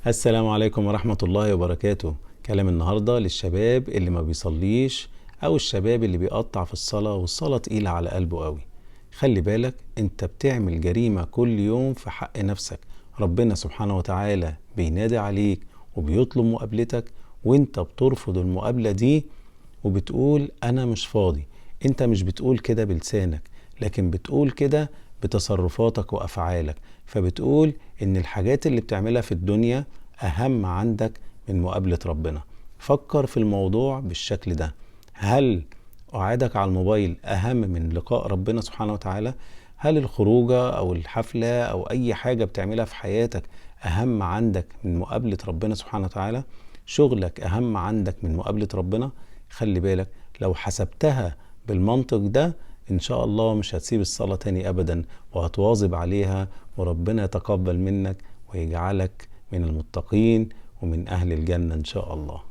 السلام عليكم ورحمة الله وبركاته. كلام النهاردة للشباب اللي ما بيصليش أو الشباب اللي بيقطع في الصلاة والصلاة تقيلة على قلبه قوي. خلي بالك انت بتعمل جريمة كل يوم في حق نفسك. ربنا سبحانه وتعالى بينادي عليك وبيطلب مقابلتك، وانت بترفض المقابلة دي وبتقول أنا مش فاضي. انت مش بتقول كده بلسانك، لكن بتقول كده بتصرفاتك وأفعالك. فبتقول إن الحاجات اللي بتعملها في الدنيا أهم عندك من مقابلة ربنا. فكر في الموضوع بالشكل ده. هل قعدك على الموبايل أهم من لقاء ربنا سبحانه وتعالى؟ هل الخروجة أو الحفلة أو أي حاجة بتعملها في حياتك أهم عندك من مقابلة ربنا سبحانه وتعالى؟ شغلك أهم عندك من مقابلة ربنا؟ خلي بالك، لو حسبتها بالمنطق ده إن شاء الله مش هتسيب الصلاة تاني أبدا، وهتواظب عليها، وربنا يتقبل منك ويجعلك من المتقين ومن أهل الجنة إن شاء الله.